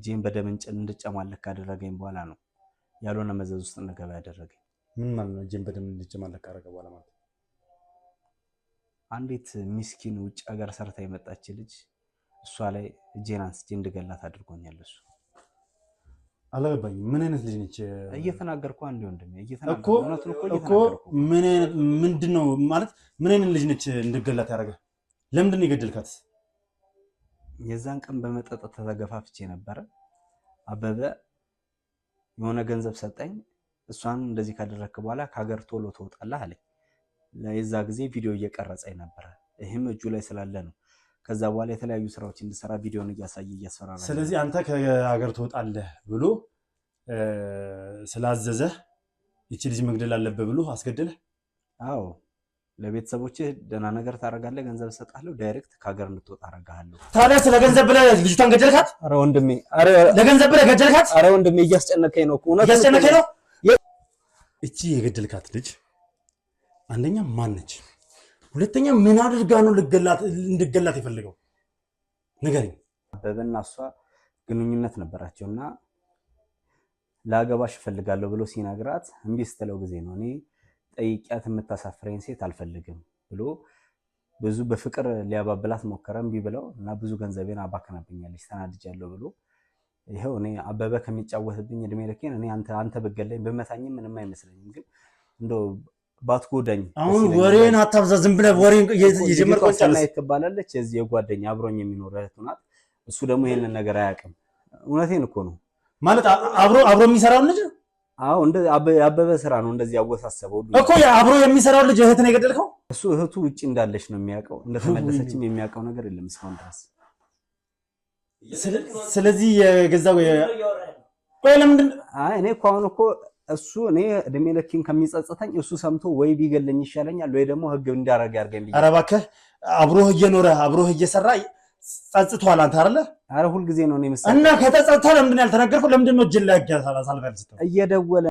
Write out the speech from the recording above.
እጄን በደም እንድጨማለቅ ካደረገኝ በኋላ ነው ያልሆነ መዘዝ ውስጥ እንገባ ያደረገኝ። ምን ማለት ነው? እጄን በደም እንድጨማለቅ ካደረገ በኋላ ማለት አንዲት ምስኪን ውጭ ሀገር ሰርታ የመጣች ልጅ እሷ ላይ እጄን አንስቼ እንድገላት አድርጎኛል። እሱ አላገባኝም። ምን አይነት ልጅ ነች? እየተናገርኩ አንዴ ወንድሜ እኮ ምንድነው ማለት ምን አይነት ልጅ ነች እንድገላት ያደረገ? ለምንድን ነው የገደልካት? የዛን ቀን በመጠጥ ተገፋፍቼ ነበረ። አበበ የሆነ ገንዘብ ሰጠኝ። እሷን እንደዚህ ካደረክ በኋላ ከሀገር ቶሎ ትወጣለህ አለኝ። ለዛ ጊዜ ቪዲዮ እየቀረጸኝ ነበር። ይሄም እጁ ላይ ስላለ ነው። ከዛ በኋላ የተለያዩ ስራዎች እንድሰራ ቪዲዮን እያስፈራራ። ስለዚህ አንተ ከሀገር ትወጣለህ ብሎ ስላዘዘ እቺ ልጅ መግደል አለበት ብሎ አስገደለህ? አዎ። ለቤተሰቦችህ ደህና ነገር ታረጋለህ፣ ገንዘብ ሰጣለሁ፣ ዳይሬክት ከሀገር እንድትወጣ አረጋለሁ። ታዲያ ስለ ገንዘብ ብለህ ልጅቷን ገደልካት? አረ ወንድሜ፣ አረ ለገንዘብ ብለህ ገደልካት? አረ ወንድሜ እያስጨነቀኝ ነው እኮ። እያስጨነቀኝ ነው። እቺ የገደልካት ልጅ አንደኛ ማን ነች? ሁለተኛ ምን አድርጋ ነው እንድገላት የፈለገው? ንገረኝ። አበበና እሷ ግንኙነት ነበራቸውና ላገባሽ እፈልጋለሁ ብሎ ሲነግራት እምቢ ስትለው ጊዜ ነው እኔ ጠይቂያት የምታሳፍረኝ ሴት አልፈልግም ብሎ ብዙ በፍቅር ሊያባብላት ሞከረ። እምቢ ብለው እና ብዙ ገንዘቤን አባከናብኛለች ተናድጃለሁ ብሎ ይሄው እኔ አበበ ከሚጫወትብኝ እድሜ ልኬን እኔ አንተ በገለኝ በመታኝ ምንም አይመስለኝም፣ ግን እንደው ባትጎዳኝ። አሁን ወሬን አታብዛ፣ ዝም ብለህ ወሬን የጀመርከው ሰናይት ትባላለች፣ እዚህ የጓደኛ አብሮኝ የሚኖር እህቱ ናት። እሱ ደግሞ ይሄንን ነገር አያውቅም። እውነቴን እኮ ነው ማለት አብሮ የሚሰራው ልጅ። አዎ እንደ አበበ ስራ ነው እንደዚህ ያወሳሰበው እኮ አብሮ የሚሰራው ልጅ እህት ነው የገደልከው? እሱ እህቱ ውጪ እንዳለች ነው የሚያውቀው፣ እንደተመለሰችም የሚያውቀው ነገር የለም እስካሁን ድረስ። ስለዚህ የገዛው ወይ ለምንድን እኔ እኮ አሁን እኮ እሱ እኔ እድሜ ልኬን ከሚጸጽተኝ እሱ ሰምቶ ወይ ቢገለኝ ይሻለኛል ወይ ደግሞ ህግ እንዲያረጋ ያርገኝ። ኧረ እባክህ አብሮህ እየኖረ አብሮህ እየሰራ ጸጽቷል አንተ አይደለ? ኧረ ሁልጊዜ ነው እኔ መሰለኝ። እና ከተጸጸተ ለምንድን ያልተናገርከው? ለምንድን ነው እጅ ላይ ያጋሳላ ሳልፈልስተው እየደወለ